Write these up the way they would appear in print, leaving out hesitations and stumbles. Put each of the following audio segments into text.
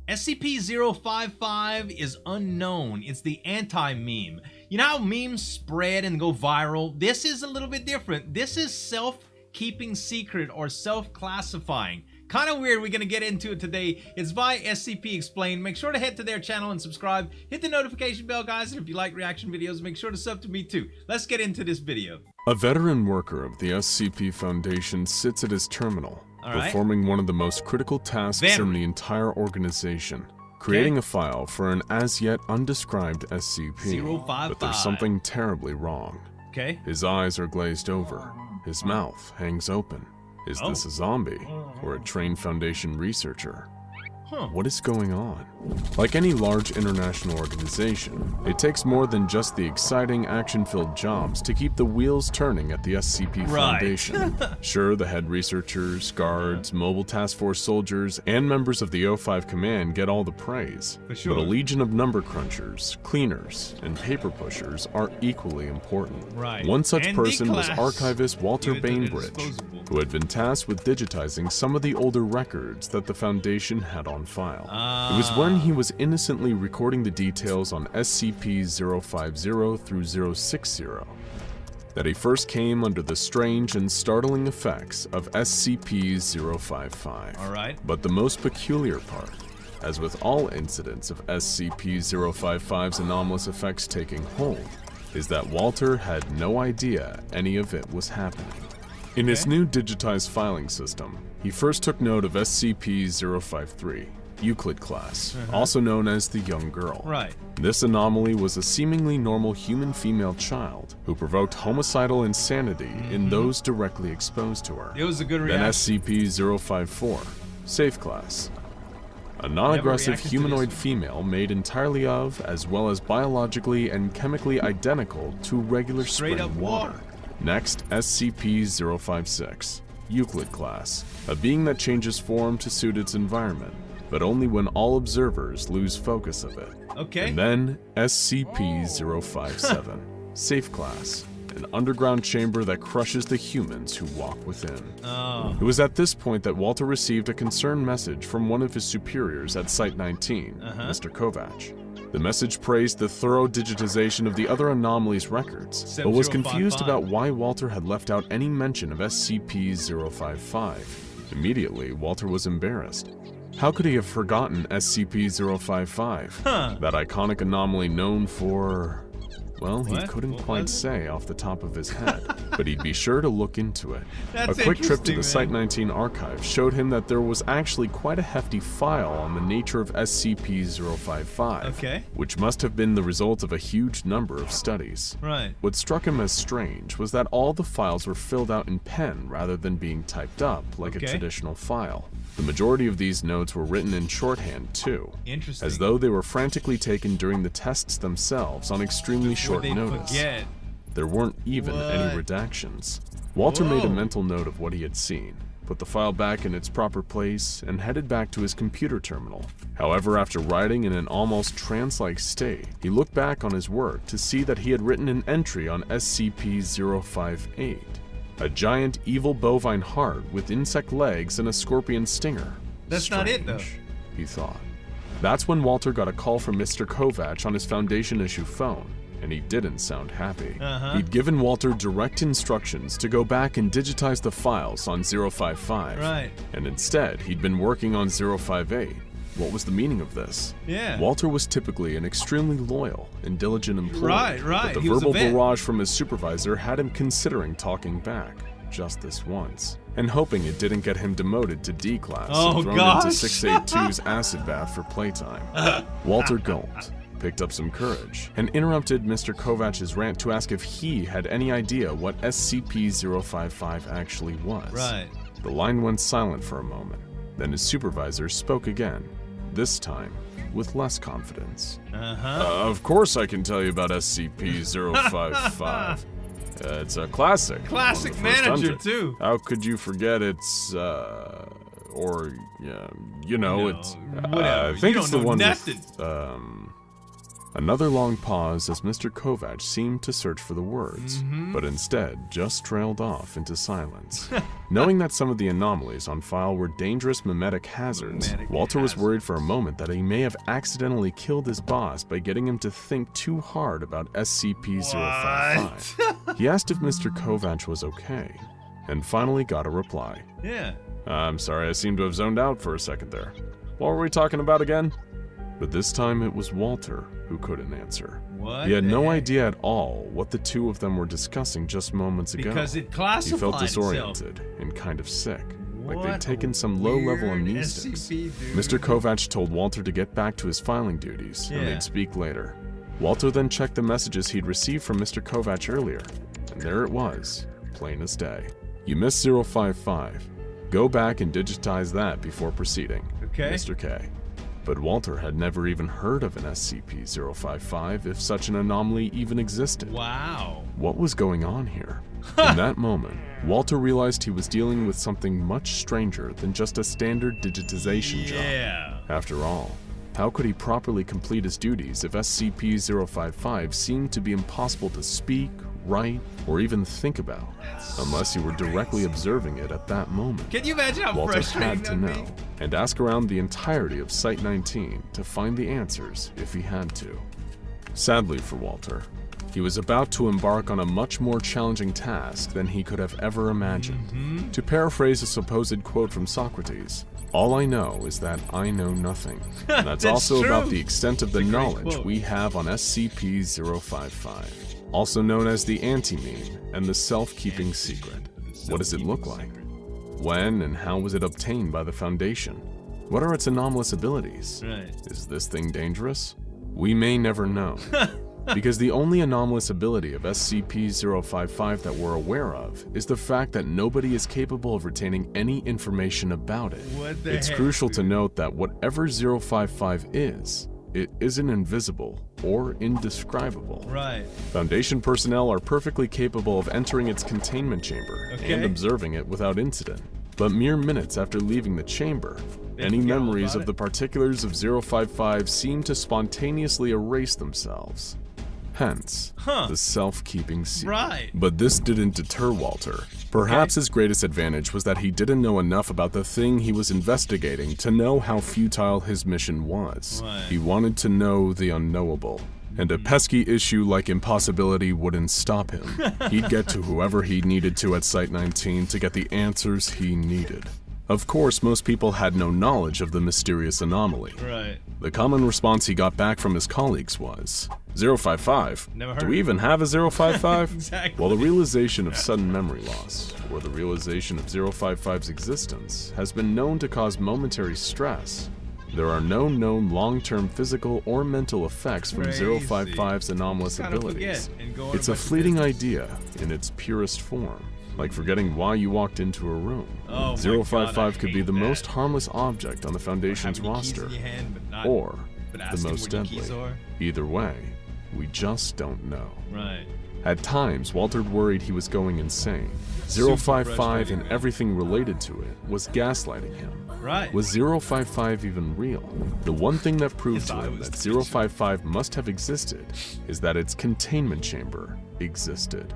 SCP-055 is unknown. It's the anti-meme. You know how memes spread and go viral? This is a little bit different. This is self-keeping secret or self-classifying. Kind of weird. We're going to get into it today. It's by SCP Explained. Make sure to head to their channel and subscribe. Hit the notification bell, guys. And if you like reaction videos, make sure to sub to me too. Let's get into this video. A veteran worker of the SCP Foundation sits at his terminal, performing one of the most critical tasks in the entire organization, creating a file for an as-yet undescribed SCP. But there's something terribly wrong. His eyes are glazed over. His mouth hangs open. Is this a zombie or a trained Foundation researcher? What is going on? Like any large international organization, it takes more than just the exciting, action-filled jobs to keep the wheels turning at the SCP Foundation. Sure, the head researchers, guards, mobile task force soldiers, and members of the O5 Command get all the praise. But a legion of number crunchers, cleaners, and paper pushers are equally important. One such person was archivist Walter Bainbridge, who had been tasked with digitizing some of the older records that the Foundation had on file. It was when he was innocently recording the details on SCP-050 through 060 that he first came under the strange and startling effects of SCP-055. But the most peculiar part, as with all incidents of SCP-055's anomalous effects taking hold, is that Walter had no idea any of it was happening. In his new digitized filing system, he first took note of SCP-053, Euclid class, also known as the young girl. This anomaly was a seemingly normal human female child who provoked homicidal insanity in those directly exposed to her. It was a good reaction. Then SCP-054, Safe class, a non-aggressive humanoid female made entirely of, as well as biologically and chemically identical to regular spring water. Next, SCP-056, Euclid class, a being that changes form to suit its environment, but only when all observers lose focus of it. And then SCP-057, Safe class, an underground chamber that crushes the humans who walk within. It was at this point that Walter received a concerned message from one of his superiors at Site-19, Mr. Kovac. The message praised the thorough digitization of the other anomalies records, but was confused about why Walter had left out any mention of SCP-055. Immediately, Walter was embarrassed. How could he have forgotten SCP-055? That iconic anomaly known for... well, he couldn't quite say off the top of his head, but he'd be sure to look into it. A quick trip to the Site-19 archive showed him that there was actually quite a hefty file on the nature of SCP-055, which must have been the result of a huge number of studies. What struck him as strange was that all the files were filled out in pen rather than being typed up like a traditional file. The majority of these notes were written in shorthand too, as though they were frantically taken during the tests themselves on extremely short notice. There weren't even any redactions. Walter made a mental note of what he had seen, put the file back in its proper place, and headed back to his computer terminal. However, after writing in an almost trance-like state, he looked back on his work to see that he had written an entry on SCP-058. A giant evil bovine heart with insect legs and a scorpion stinger. That's not it though, he thought. That's when Walter got a call from Mr. Kovac on his Foundation issue phone, and he didn't sound happy. He'd given Walter direct instructions to go back and digitize the files on 055, and instead he'd been working on 058. What was the meaning of this? Walter was typically an extremely loyal and diligent employee, but the verbal barrage from his supervisor had him considering talking back, just this once, and hoping it didn't get him demoted to D class and thrown into 682's acid bath for playtime. Walter gulped, picked up some courage, and interrupted Mr. Kovac's rant to ask if he had any idea what SCP-055 actually was. The line went silent for a moment, then his supervisor spoke again, this time with less confidence. Of course I can tell you about SCP-055. It's a classic. Classic manager, too. How could you forget it's, you know, it's... whatever. I think it's the one nothing. with, Another long pause as Mr. Kovac seemed to search for the words, but instead just trailed off into silence. Knowing that some of the anomalies on file were dangerous mimetic hazards, Walter was worried for a moment that he may have accidentally killed his boss by getting him to think too hard about SCP-055. He asked if Mr. Kovac was okay, and finally got a reply. Yeah. I'm sorry, I seem to have zoned out for a second there. What were we talking about again? But this time it was Walter who couldn't answer. What? He had no idea at all what the two of them were discussing just moments ago. Because it classified He felt disoriented itself. and kind of sick, like What they'd taken some low-level amnestics. Mr. Kovac told Walter to get back to his filing duties, and they'd speak later. Walter then checked the messages he'd received from Mr. Kovac earlier, and there it was, plain as day. You missed 055. Go back and digitize that before proceeding, Mr. K. But Walter had never even heard of an SCP-055 if such an anomaly even existed. Wow. What was going on here? In that moment, Walter realized he was dealing with something much stranger than just a standard digitization job. After all, how could he properly complete his duties if SCP-055 seemed to be impossible to speak, write, or even think about, unless you were directly observing it at that moment? Can you imagine how Walter frustrating had to know, and ask around the entirety of Site-19 to find the answers if he had to. Sadly for Walter, he was about to embark on a much more challenging task than he could have ever imagined. To paraphrase a supposed quote from Socrates, all I know is that I know nothing. And that's also true. about the extent of the knowledge we have on SCP-055, also known as the anti-meme and the self-keeping secret. What does it look like? When and how was it obtained by the Foundation? What are its anomalous abilities? Is this thing dangerous? We may never know. Because the only anomalous ability of SCP-055 that we're aware of is the fact that nobody is capable of retaining any information about it. It's crucial to note that whatever 055 is, it isn't invisible or indescribable. Foundation personnel are perfectly capable of entering its containment chamber and observing it without incident. But mere minutes after leaving the chamber, any memories of the particulars of 055 seem to spontaneously erase themselves. Hence, the self-keeping secret. But this didn't deter Walter. Perhaps his greatest advantage was that he didn't know enough about the thing he was investigating to know how futile his mission was. He wanted to know the unknowable. And a pesky issue like impossibility wouldn't stop him. He'd get to whoever he needed to at Site-19 to get the answers he needed. Of course, most people had no knowledge of the mysterious anomaly. The common response he got back from his colleagues was, 055? Do we even have a 055? While the realization of sudden memory loss, or the realization of 055's existence, has been known to cause momentary stress, there are no known long-term physical or mental effects from 055's anomalous abilities. It's a fleeting idea in its purest form. Like forgetting why you walked into a room. 055 could be the most harmless object on the Foundation's roster, or the most deadly. Either way, we just don't know. At times, Walter worried he was going insane. 055 and everything related to it was gaslighting him. Was 055 even real? The one thing that proved to him that 055 must have existed is that its containment chamber existed.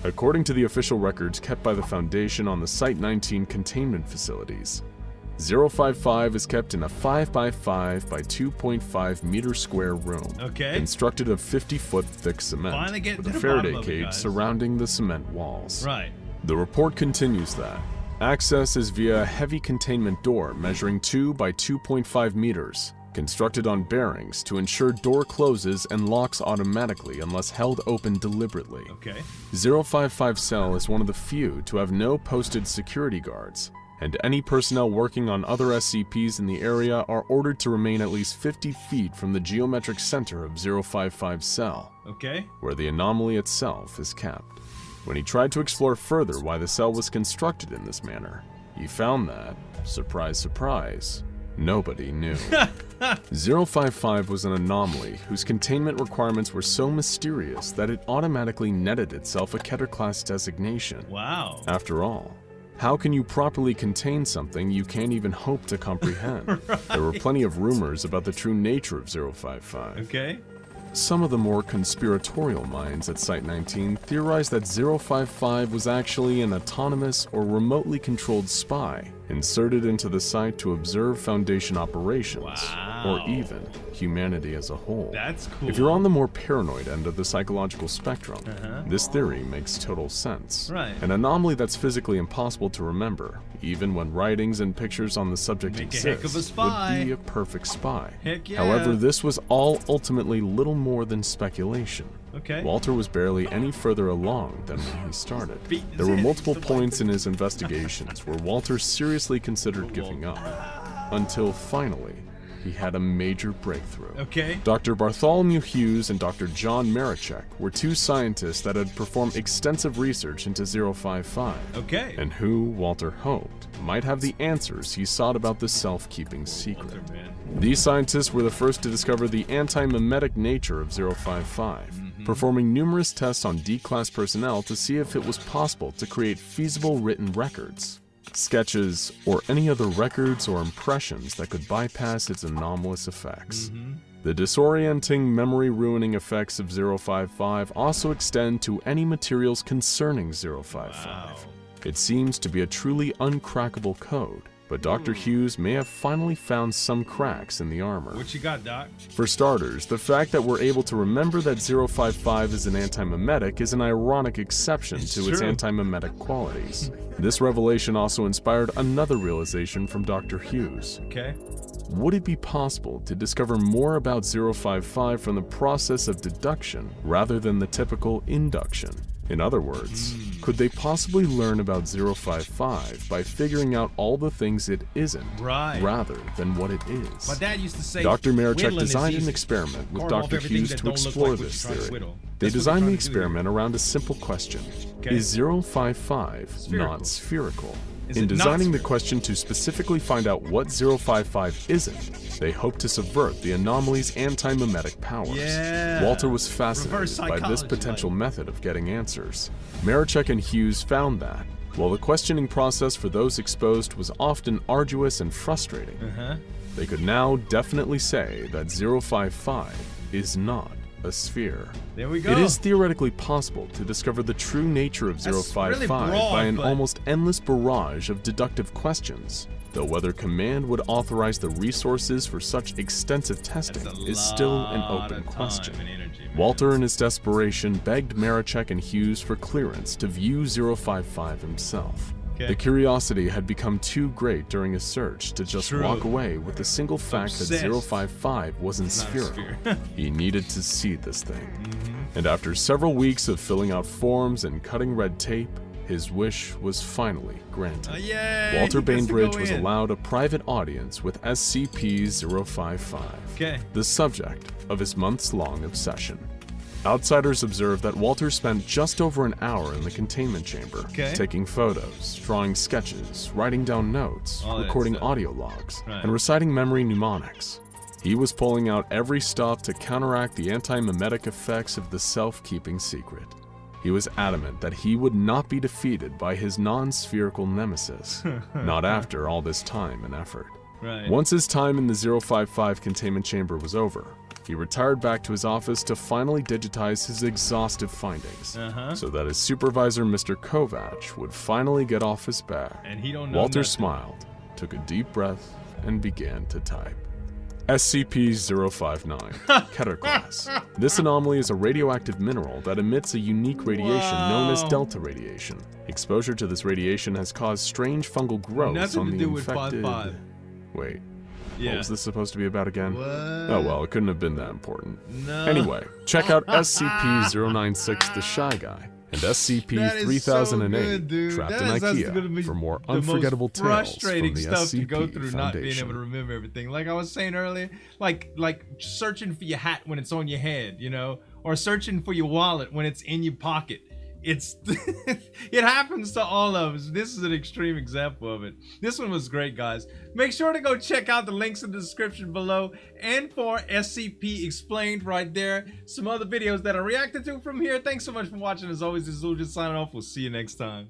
According to the official records kept by the Foundation on the Site-19 containment facilities, 055 is kept in a 5x5 by 2.5 meter square room, constructed of 50-foot thick cement, with a Faraday cage surrounding the cement walls. The report continues that access is via a heavy containment door measuring 2 by 2.5 meters, constructed on bearings to ensure door closes and locks automatically unless held open deliberately. 055 cell is one of the few to have no posted security guards, and any personnel working on other SCPs in the area are ordered to remain at least 50 feet from the geometric center of 055 cell, where the anomaly itself is kept. When he tried to explore further why the cell was constructed in this manner, he found that, surprise surprise, nobody knew. 055 was an anomaly whose containment requirements were so mysterious that it automatically netted itself a Keter class designation. After all, how can you properly contain something you can't even hope to comprehend? There were plenty of rumors about the true nature of 055. some of the more conspiratorial minds at Site-19 theorized that 055 was actually an autonomous or remotely controlled spy inserted into the site to observe Foundation operations, or even humanity as a whole. That's cool. If you're on the more paranoid end of the psychological spectrum, this theory makes total sense. Right. An anomaly that's physically impossible to remember, even when writings and pictures on the subject exist, would be a perfect spy. Heck yeah. However, this was all ultimately little more than speculation. Okay. Walter was barely any further along than when he started. There were multiple points in his investigations where Walter seriously considered giving up, until finally, he had a major breakthrough. Okay. Dr. Bartholomew Hughes and Dr. John Marichek were two scientists that had performed extensive research into 055. Okay. And who, Walter hoped, might have the answers he sought about the self-keeping secret. These scientists were the first to discover the anti-memetic nature of 055, performing numerous tests on D-Class personnel to see if it was possible to create feasible written records, sketches, or any other records or impressions that could bypass its anomalous effects. The disorienting, memory-ruining effects of 055 also extend to any materials concerning 055. It seems to be a truly uncrackable code, but Dr. Hughes may have finally found some cracks in the armor. What you got, Doc? For starters, the fact that we're able to remember that 055 is an anti-memetic is an ironic exception to its anti-memetic qualities. This revelation also inspired another realization from Dr. Hughes. Okay. Would it be possible to discover more about 055 from the process of deduction rather than the typical induction? In other words, could they possibly learn about 055 by figuring out all the things it isn't, rather than what it is? My dad used to say, Dr. Marichek designed an experiment with Dr. Hughes to explore this theory. They designed the experiment around a simple question. Is 055 not spherical? In designing the question to specifically find out what 055 isn't, they hoped to subvert the anomaly's anti-memetic powers. Walter was fascinated by this potential method of getting answers. Marichek and Hughes found that, while the questioning process for those exposed was often arduous and frustrating, they could now definitely say that 055 is not a sphere. There we go. It is theoretically possible to discover the true nature of 055 by an almost endless barrage of deductive questions, though whether Command would authorize the resources for such extensive testing is still an open question. Walter, in his desperation, begged Marichek and Hughes for clearance to view 055 himself. The curiosity had become too great during his search to just walk away with the single fact that 055 wasn't spherical. He needed to see this thing. And after several weeks of filling out forms and cutting red tape, his wish was finally granted. Walter Bainbridge was allowed a private audience with SCP-055, the subject of his months-long obsession. Outsiders observed that Walter spent just over an hour in the containment chamber, taking photos, drawing sketches, writing down notes, recording audio logs, and reciting memory mnemonics. He was pulling out every stop to counteract the anti-memetic effects of the self-keeping secret. He was adamant that he would not be defeated by his non-spherical nemesis, not after all this time and effort. Once his time in the 055 containment chamber was over, he retired back to his office to finally digitize his exhaustive findings, so that his supervisor, Mr. Kovac, would finally get off his back. And he don't know Walter nothing. smiled, took a deep breath, and began to type. SCP-059, Keter class. This anomaly is a radioactive mineral that emits a unique radiation known as delta radiation. Exposure to this radiation has caused strange fungal growths on the infected... Wait. What was this supposed to be about again? Oh well, it couldn't have been that important. Anyway, check out SCP-096 The Shy Guy and SCP-3008 Trapped in IKEA for more unforgettable tales from the stuff to go SCP through not being Foundation. able to remember everything. Like I was saying earlier, like searching for your hat when it's on your head, you know, or searching for your wallet when it's in your pocket. It's it happens to all of us. This is an extreme example of it. This one was great, guys. Make sure to go check out the links in the description below and for SCP Explained right there. Some other videos that I reacted to from here. Thanks so much for watching. As always, this is Zueljin signing off. We'll see you next time.